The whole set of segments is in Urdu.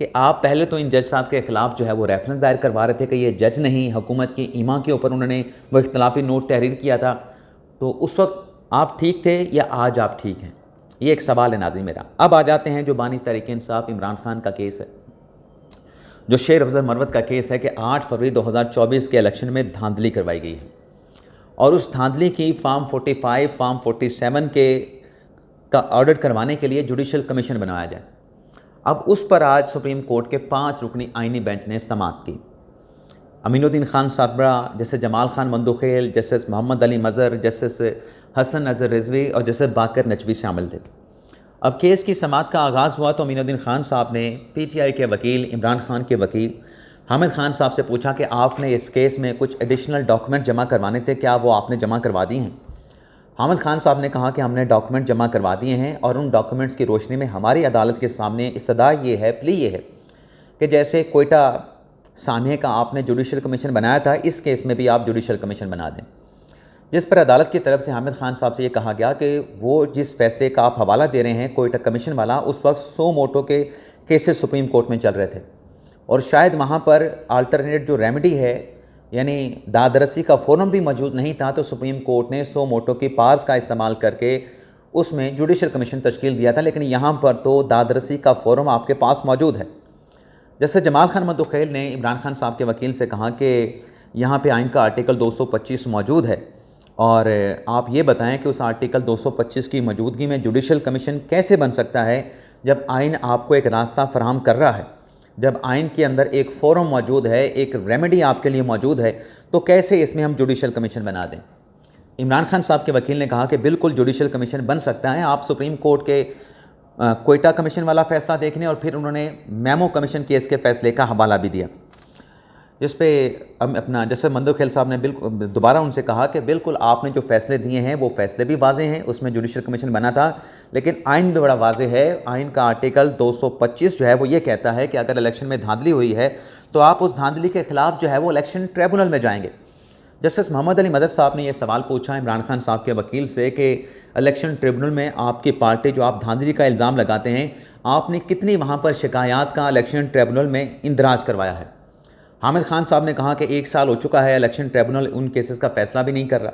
کہ آپ پہلے تو ان جج صاحب کے خلاف جو ہے وہ ریفرنس دائر کروا رہے تھے کہ یہ جج نہیں، حکومت کی ایما کے اوپر انہوں نے وہ اختلافی نوٹ تحریر کیا تھا، تو اس وقت آپ ٹھیک تھے یا آج آپ ٹھیک ہیں؟ یہ ایک سوال ہے ناظرین میرا۔ اب آ جاتے ہیں جو بانی تحریک انصاف عمران خان کا کیس ہے، جو شیر افضل مروت کا کیس ہے کہ 8 فروری 2024 کے الیکشن میں دھاندلی کروائی گئی ہے، اور اس دھاندلی کی فارم 45 فارم 47 کا آڈٹ کروانے کے لیے جوڈیشل کمیشن بنوایا جائے۔ اب اس پر آج سپریم کورٹ کے 5 رکنی آئینی بینچ نے سماعت کی۔ امین الدین خان سربراہ، جسٹس جمال خان مندوخیل، جسٹس محمد علی مظہر، جسٹس حسن اظہر رضوی اور جسٹس باقر نجوی شامل تھے۔ اب کیس کی سماعت کا آغاز ہوا تو امین الدین خان صاحب نے پی ٹی آئی کے وکیل عمران خان کے وکیل حامد خان صاحب سے پوچھا کہ آپ نے اس کیس میں کچھ ایڈیشنل ڈاکومنٹ جمع کروانے تھے، کیا وہ آپ نے جمع کروا دی ہیں؟ حامد خان صاحب نے کہا کہ ہم نے ڈاکومنٹ جمع کروا دیے ہیں، اور ان ڈاکومنٹس کی روشنی میں ہماری عدالت کے سامنے استدعا یہ ہے، پلی یہ ہے کہ جیسے کوئٹہ سانحے کا آپ نے جوڈیشل کمیشن بنایا تھا، اس کیس میں بھی آپ جوڈیشل کمیشن بنا دیں۔ جس پر عدالت کی طرف سے حامد خان صاحب سے یہ کہا گیا کہ وہ جس فیصلے کا آپ حوالہ دے رہے ہیں کوئٹہ کمیشن والا، اس وقت 100 موٹو کے کیسز سپریم کورٹ میں چل رہے تھے، اور شاید وہاں پر آلٹرنیٹ جو ریمیڈی ہے یعنی داد رسی کا فورم بھی موجود نہیں تھا، تو سپریم کورٹ نے 100 موٹو کی پارس کا استعمال کر کے اس میں جوڈیشل کمیشن تشکیل دیا تھا، لیکن یہاں پر تو داد رسی کا فورم آپ کے پاس موجود ہے۔ جیسے جمال خان مندوخیل نے عمران خان صاحب کے وکیل سے کہا کہ یہاں پہ آئین کا آرٹیکل 225 موجود ہے، اور آپ یہ بتائیں کہ اس آرٹیکل 225 کی موجودگی میں جوڈیشل کمیشن کیسے بن سکتا ہے جب آئین آپ کو ایک راستہ فراہم کر رہا ہے، جب آئین کے اندر ایک فورم موجود ہے، ایک ریمیڈی آپ کے لیے موجود ہے، تو کیسے اس میں ہم جوڈیشل کمیشن بنا دیں؟ عمران خان صاحب کے وکیل نے کہا کہ بالکل جوڈیشل کمیشن بن سکتا ہے، آپ سپریم کورٹ کے کوئٹہ کمیشن والا فیصلہ دیکھنے، اور پھر انہوں نے میمو کمیشن کیس کے فیصلے کا حوالہ بھی دیا، جس پہ اپنا جیسے مندوخیل صاحب نے بالکل دوبارہ ان سے کہا کہ بالکل آپ نے جو فیصلے دیے ہیں وہ فیصلے بھی واضح ہیں، اس میں جوڈیشل کمیشن بنا تھا، لیکن آئین بھی بڑا واضح ہے۔ آئین کا آرٹیکل 225 جو ہے وہ یہ کہتا ہے کہ اگر الیکشن میں دھاندلی ہوئی ہے تو آپ اس دھاندلی کے خلاف جو ہے وہ الیکشن ٹریبونل میں جائیں گے۔ جسٹس محمد علی مدر صاحب نے یہ سوال پوچھا عمران خان صاحب کے وکیل سے کہ الیکشن ٹریبونل میں آپ کی پارٹی جو آپ دھاندلی کا الزام لگاتے ہیں، آپ نے کتنی وہاں پر شکایات کا الیکشن ٹریبونل میں اندراج کروایا ہے؟ حامد خان صاحب نے کہا کہ 1 سال ہو چکا ہے، الیکشن ٹریبونل ان کیسز کا فیصلہ بھی نہیں کر رہا،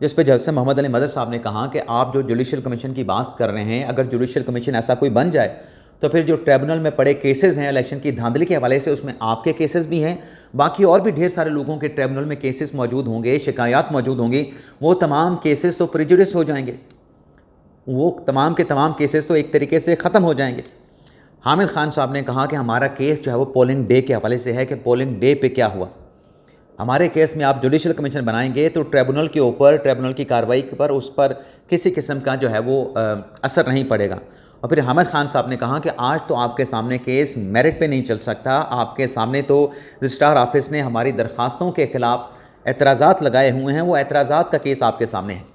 جس پہ جسٹس محمد علی مدر صاحب نے کہا کہ آپ جو جوڈیشل کمیشن کی بات کر رہے ہیں، اگر جوڈیشل کمیشن ایسا کوئی بن جائے تو پھر جو ٹریبونل میں پڑے کیسز ہیں الیکشن کی دھاندلی کے حوالے سے، اس میں آپ کے کیسز بھی ہیں، باقی اور بھی ڈھیر سارے لوگوں کے ٹریبونل میں کیسز موجود ہوں گے، شکایات موجود ہوں گی، وہ تمام کیسز تو پریجوڈس ہو جائیں گے، وہ تمام کے تمام کیسز تو ایک طریقے سے ختم ہو جائیں گے۔ حامد خان صاحب نے کہا کہ ہمارا کیس جو ہے وہ پولنگ ڈے کے حوالے سے ہے کہ پولنگ ڈے پہ کیا ہوا، ہمارے کیس میں آپ جوڈیشل کمیشن بنائیں گے تو ٹریبونل کے اوپر، ٹریبونل کی کارروائی پر اس پر کسی قسم کا جو ہے وہ اثر نہیں پڑے گا۔ اور پھر حامد خان صاحب نے کہا کہ آج تو آپ کے سامنے کیس میرٹ پہ نہیں چل سکتا، آپ کے سامنے تو رجسٹرار آفس نے ہماری درخواستوں کے خلاف اعتراضات لگائے ہوئے ہیں، وہ اعتراضات کا کیس آپ کے سامنے ہے۔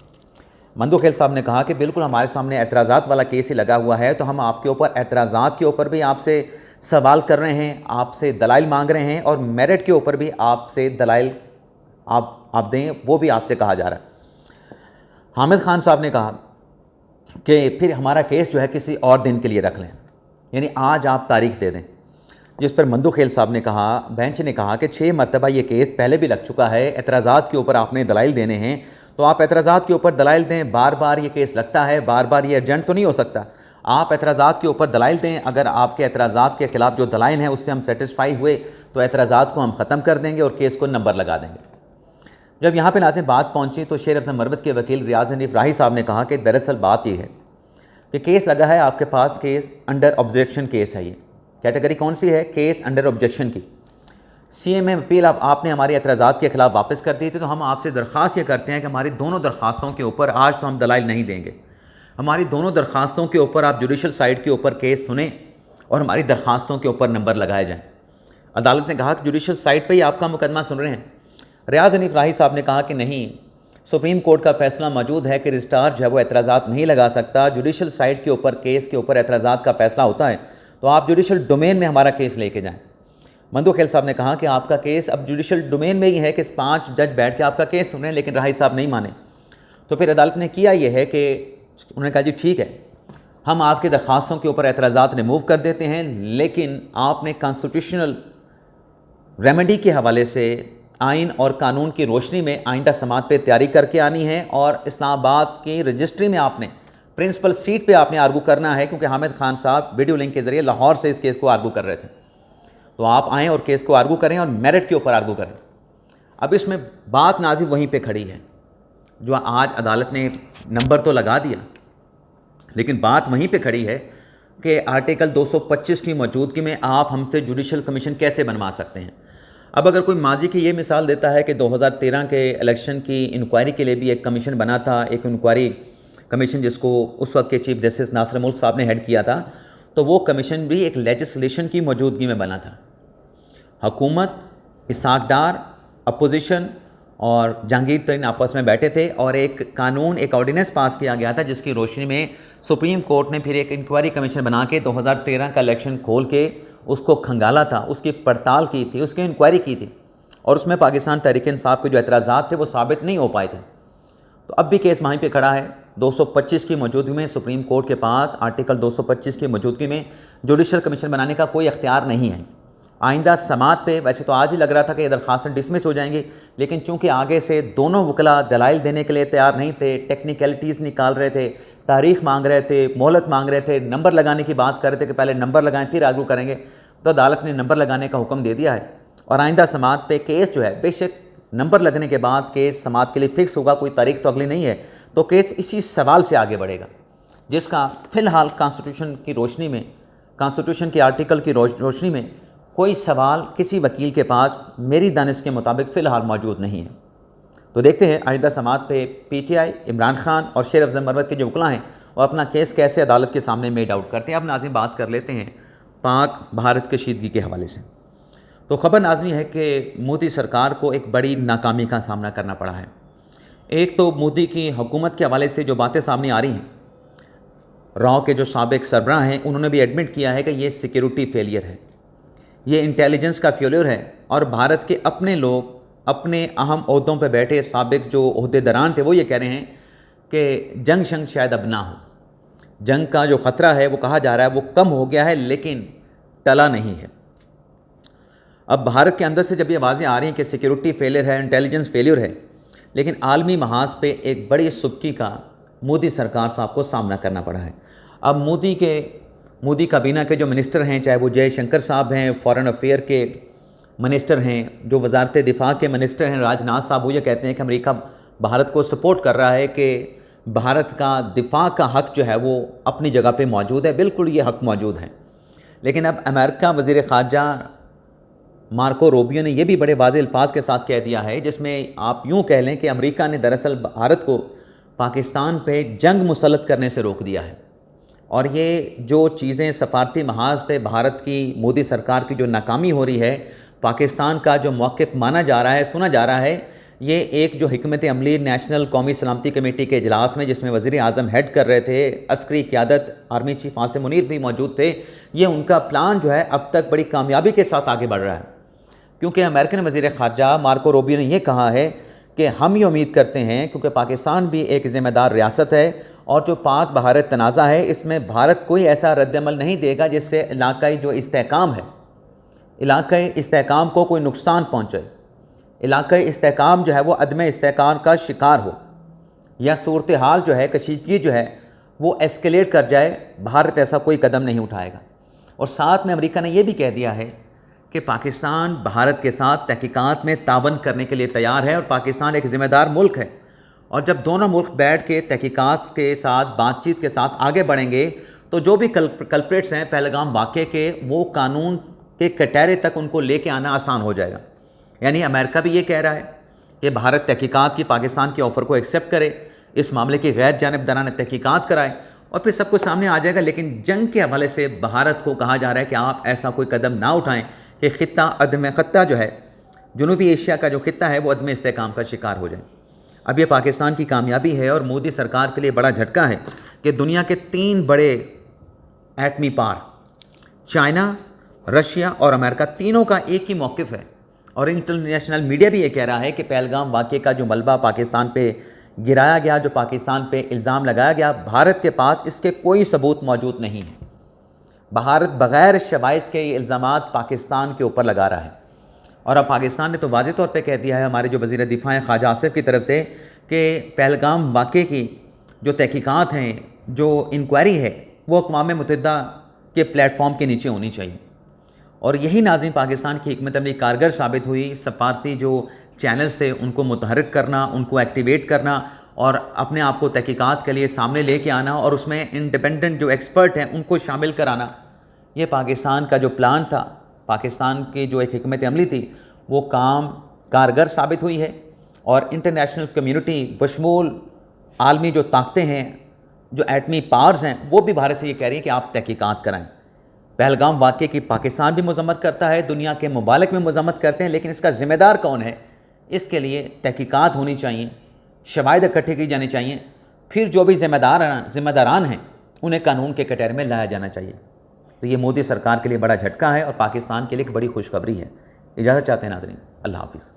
مندوخیل صاحب نے کہا کہ بالکل ہمارے سامنے اعتراضات والا کیس ہی لگا ہوا ہے، تو ہم آپ کے اوپر اعتراضات کے اوپر بھی آپ سے سوال کر رہے ہیں، آپ سے دلائل مانگ رہے ہیں، اور میرٹ کے اوپر بھی آپ سے دلائل آپ دیں، وہ بھی آپ سے کہا جا رہا ہے۔ حامد خان صاحب نے کہا کہ پھر ہمارا کیس جو ہے کسی اور دن کے لیے رکھ لیں، یعنی آج آپ تاریخ دے دیں، جس پر مندوخیل صاحب نے کہا، بینچ نے کہا کہ 6 مرتبہ یہ کیس پہلے بھی لگ چکا ہے، اعتراضات کے اوپر آپ نے دلائل دینے ہیں، تو آپ اعتراضات کے اوپر دلائل دیں، بار بار یہ کیس لگتا ہے، بار بار یہ ارجنٹ تو نہیں ہو سکتا، آپ اعتراضات کے اوپر دلائل دیں، اگر آپ کے اعتراضات کے خلاف جو دلائل ہیں اس سے ہم سیٹسفائی ہوئے تو اعتراضات کو ہم ختم کر دیں گے اور کیس کو نمبر لگا دیں گے۔ جب یہاں پہ ناظرین بات پہنچی تو شیر افضل مروت کے وکیل ریاض حنیف راہی صاحب نے کہا کہ دراصل بات یہ ہے کہ کیس لگا ہے آپ کے پاس، کیس انڈر آبجیکشن کیس ہے، یہ کیٹیگری کون سی ہے؟ کیس انڈر آبجیکشن کی۔ سی ایم ایم اپیل آپ نے ہماری اعتراضات کے خلاف واپس کر دی تھی، تو ہم آپ سے درخواست یہ کرتے ہیں کہ ہماری دونوں درخواستوں کے اوپر آج تو ہم دلائل نہیں دیں گے، ہماری دونوں درخواستوں کے اوپر آپ جوڈیشل سائٹ کے اوپر کیس سنیں اور ہماری درخواستوں کے اوپر نمبر لگائے جائیں۔ عدالت نے کہا کہ جوڈیشل سائٹ پہ ہی آپ کا مقدمہ سن رہے ہیں۔ ریاض حنیف راہی صاحب نے کہا کہ نہیں، سپریم کورٹ کا فیصلہ موجود ہے کہ رجسٹرار جو ہے وہ اعتراضات نہیں لگا سکتا، جوڈیشل سائٹ کے اوپر کیس کے اوپر اعتراضات کا فیصلہ ہوتا ہے، تو آپ جوڈیشل ڈومین میں ہمارا کیس لے کے جائیں۔ مندوخیل صاحب نے کہا کہ آپ کا کیس اب جوڈیشل ڈومین میں ہی ہے کہ 5 جج بیٹھ کے آپ کا کیس سن رہے ہیں، لیکن راہی صاحب نہیں مانے، تو پھر عدالت نے کیا یہ ہے کہ انہوں نے کہا جی ٹھیک ہے، ہم آپ کی درخواستوں کے اوپر اعتراضات ریموو کر دیتے ہیں، لیکن آپ نے کانسٹیٹیوشنل ریمیڈی کے حوالے سے آئین اور قانون کی روشنی میں آئندہ سماعت پہ تیاری کر کے آنی ہے، اور اسلام آباد کی رجسٹری میں آپ نے پرنسپل سیٹ پہ آپ نے آرگو کرنا ہے، کیونکہ حامد خان صاحب ویڈیو لنک کے ذریعے لاہور سے اس کیس کو آرگو کر رہے تھے۔ تو آپ آئیں اور کیس کو آرگو کریں اور میرٹ کے اوپر آرگو کریں۔ اب اس میں بات ناظرین وہیں پہ کھڑی ہے جو آج عدالت نے نمبر تو لگا دیا، لیکن بات وہیں پہ کھڑی ہے کہ آرٹیکل 225 کی موجودگی میں آپ ہم سے جوڈیشل کمیشن کیسے بنوا سکتے ہیں۔ اب اگر کوئی ماضی کی یہ مثال دیتا ہے کہ 2013 کے الیکشن کی انکوائری کے لیے بھی ایک کمیشن بنا تھا، ایک انکوائری کمیشن جس کو اس وقت کے چیف جسٹس ناصر ملک صاحب نے ہیڈ کیا تھا، تو وہ کمیشن بھی ایک لیجسلیشن کی موجودگی میں بنا تھا۔ حکومت، اسحاق ڈار، اپوزیشن اور جہانگیر ترین آپس میں بیٹھے تھے اور ایک قانون، ایک آرڈیننس پاس کیا گیا تھا جس کی روشنی میں سپریم کورٹ نے پھر ایک انکوائری کمیشن بنا کے 2013 کا الیکشن کھول کے اس کو کھنگالا تھا، اس کی پڑتال کی تھی، اس کی انکوائری کی تھی، اور اس میں پاکستان تحریک انصاف کے جو اعتراضات تھے وہ ثابت نہیں ہو پائے تھے۔ تو اب بھی کیس وہیں پہ کھڑا ہے۔ 225 کی موجودگی میں سپریم کورٹ کے پاس آرٹیکل 225 کی موجودگی میں جوڈیشل کمیشن بنانے کا کوئی اختیار نہیں ہے۔ آئندہ سماعت پہ ویسے تو آج ہی لگ رہا تھا کہ یہ درخواستیں ڈسمس ہو جائیں گی، لیکن چونکہ آگے سے دونوں وکلا دلائل دینے کے لیے تیار نہیں تھے، ٹیکنیکلٹیز نکال رہے تھے، تاریخ مانگ رہے تھے، مہلت مانگ رہے تھے، نمبر لگانے کی بات کر رہے تھے کہ پہلے نمبر لگائیں پھر آرگو کریں گے، تو عدالت نے نمبر لگانے کا حکم دے دیا ہے، اور آئندہ سماعت پہ کیس جو ہے بے شک نمبر لگنے کے بعد کیس سماعت کے لیے فکس ہوگا، کوئی تاریخ تو اگلی نہیں ہے، تو کیس اسی سوال سے آگے بڑھے گا جس کا فی الحال کانسٹیٹیوشن کی روشنی میں، کانسٹیٹیوشن کے آرٹیکل کی روشنی میں کوئی سوال کسی وکیل کے پاس میری دانش کے مطابق فی الحال موجود نہیں ہے۔ تو دیکھتے ہیں آئندہ سماعت پہ P T I, Imran Khan اور شیر افضل مروت کے جو وکلا ہیں وہ اپنا کیس کیسے عدالت کے سامنے میڈ آؤٹ کرتے ہیں۔ اب ناظرین بات کر لیتے ہیں پاک بھارت کشیدگی کے حوالے سے۔ تو خبر ناظرین ہے کہ مودی سرکار کو ایک بڑی ناکامی کا سامنا کرنا پڑا ہے۔ ایک تو مودی کی حکومت کے حوالے سے جو باتیں سامنے آ رہی ہیں، راؤ کے جو سابق سربراہ ہیں انہوں نے بھی ایڈمٹ کیا ہے کہ یہ سیکیورٹی فیلئر ہے، یہ انٹیلیجنس کا فیلئر ہے، اور بھارت کے اپنے لوگ اپنے اہم عہدوں پہ بیٹھے سابق جو عہدیداران تھے وہ یہ کہہ رہے ہیں کہ جنگ شنگ شاید اب نہ ہو، جنگ کا جو خطرہ ہے وہ کہا جا رہا ہے وہ کم ہو گیا ہے لیکن ٹلا نہیں ہے۔ اب بھارت کے اندر سے جب یہ آوازیں آ رہی ہیں کہ سیکیورٹی فیلئر ہے، انٹیلیجنس فیلئر ہے، لیکن عالمی محاذ پہ ایک بڑی سبکی کا مودی سرکار صاحب کو سامنا کرنا پڑا ہے۔ اب مودی کابینہ کے جو منسٹر ہیں، چاہے وہ جے شنکر صاحب ہیں، فارن افیئر کے منسٹر ہیں، جو وزارت دفاع کے منسٹر ہیں راج ناتھ صاحب، وہ یہ کہتے ہیں کہ امریکہ بھارت کو سپورٹ کر رہا ہے کہ بھارت کا دفاع کا حق جو ہے وہ اپنی جگہ پہ موجود ہے، بالکل یہ حق موجود ہے۔ لیکن اب امریکہ وزیر خارجہ مارکو روبیو نے یہ بھی بڑے واضح الفاظ کے ساتھ کہہ دیا ہے، جس میں آپ یوں کہہ لیں کہ امریکہ نے دراصل بھارت کو پاکستان پہ جنگ مسلط کرنے سے روک دیا ہے، اور یہ جو چیزیں سفارتی محاذ پہ بھارت کی مودی سرکار کی جو ناکامی ہو رہی ہے، پاکستان کا جو موقف مانا جا رہا ہے، سنا جا رہا ہے، یہ ایک جو حکمت عملی نیشنل قومی سلامتی کمیٹی کے اجلاس میں جس میں وزیر اعظم ہیڈ کر رہے تھے، عسکری قیادت آرمی چیف عاصم منیر بھی موجود تھے، یہ ان کا پلان جو ہے اب تک بڑی کامیابی کے ساتھ آگے بڑھ رہا ہے، کیونکہ امریکن وزیر خارجہ مارکو روبیو نے یہ کہا ہے کہ ہم یہ امید کرتے ہیں، کیونکہ پاکستان بھی ایک ذمہ دار ریاست ہے، اور جو پاک بھارت تنازع ہے اس میں بھارت کوئی ایسا رد عمل نہیں دے گا جس سے علاقائی جو استحکام ہے، علاقائی استحکام کو کوئی نقصان پہنچے، علاقائی استحکام جو ہے وہ عدم استحکام کا شکار ہو، یا صورتحال جو ہے، کشیدگی جو ہے وہ ایسکیلیٹ کر جائے، بھارت ایسا کوئی قدم نہیں اٹھائے گا۔ اور ساتھ میں امریکہ نے یہ بھی کہہ دیا ہے کہ پاکستان بھارت کے ساتھ تحقیقات میں تعاون کرنے کے لیے تیار ہے، اور پاکستان ایک ذمہ دار ملک ہے، اور جب دونوں ملک بیٹھ کے تحقیقات کے ساتھ بات چیت کے ساتھ آگے بڑھیں گے تو جو بھی کلپریٹس ہیں پہلگام واقعے کے، وہ قانون کے کٹہرے تک ان کو لے کے آنا آسان ہو جائے گا۔ یعنی امریکہ بھی یہ کہہ رہا ہے کہ بھارت تحقیقات کی پاکستان کے آفر کو ایکسیپٹ کرے، اس معاملے کی غیر جانبدارانہ تحقیقات کرائے، اور پھر سب کچھ سامنے آ جائے گا۔ لیکن جنگ کے حوالے سے بھارت کو کہا جا رہا ہے کہ آپ ایسا کوئی قدم نہ اٹھائیں کہ خطہ جو ہے، جنوبی ایشیا کا جو خطہ ہے وہ عدم استحکام کا شکار ہو جائے۔ اب یہ پاکستان کی کامیابی ہے اور مودی سرکار کے لیے بڑا جھٹکا ہے کہ دنیا کے 3 بڑے ایٹمی پار، چائنا، رشیا اور امریکہ، تینوں کا ایک ہی موقف ہے، اور انٹرنیشنل میڈیا بھی یہ کہہ رہا ہے کہ پہلگام واقعے کا جو ملبہ پاکستان پہ گرایا گیا، جو پاکستان پہ الزام لگایا گیا، بھارت کے پاس اس کے کوئی ثبوت موجود نہیں ہے۔ بھارت بغیر شواہد کے یہ الزامات پاکستان کے اوپر لگا رہا ہے، اور اب پاکستان نے تو واضح طور پہ کہہ دیا ہے ہمارے جو وزیر دفاع ہیں خواجہ آصف کی طرف سے کہ پہلگام واقعے کی جو تحقیقات ہیں، جو انکوائری ہے، وہ اقوام متحدہ کے پلیٹ فارم کے نیچے ہونی چاہیے۔ اور یہی ناظرین پاکستان کی حکمت عملی کارگر ثابت ہوئی۔ سفارتی جو چینلز تھے ان کو متحرک کرنا، ان کو ایکٹیویٹ کرنا، اور اپنے آپ کو تحقیقات کے لیے سامنے لے کے آنا، اور اس میں انڈیپینڈنٹ جو ایکسپرٹ ہیں ان کو شامل کرانا، یہ پاکستان کا جو پلان تھا، پاکستان کی جو ایک حکمت عملی تھی، وہ کارگر ثابت ہوئی ہے۔ اور انٹرنیشنل کمیونٹی بشمول عالمی جو طاقتیں ہیں، جو ایٹمی پاورز ہیں، وہ بھی بھارت سے یہ کہہ رہی ہیں کہ آپ تحقیقات کرائیں۔ پہلگام واقعے کی پاکستان بھی مذمت کرتا ہے، دنیا کے ممالک میں مذمت کرتے ہیں، لیکن اس کا ذمہ دار کون ہے؟ اس کے لیے تحقیقات ہونی چاہیے، شواہد اکٹھے کی جانی چاہیے، پھر جو بھی ذمہ داران ہیں انہیں قانون کے کٹہرے میں لایا جانا چاہیے۔ تو یہ مودی سرکار کے لیے بڑا جھٹکا ہے اور پاکستان کے لیے ایک بڑی خوشخبری ہے۔ اجازت چاہتے ہیں ناظرین، اللہ حافظ۔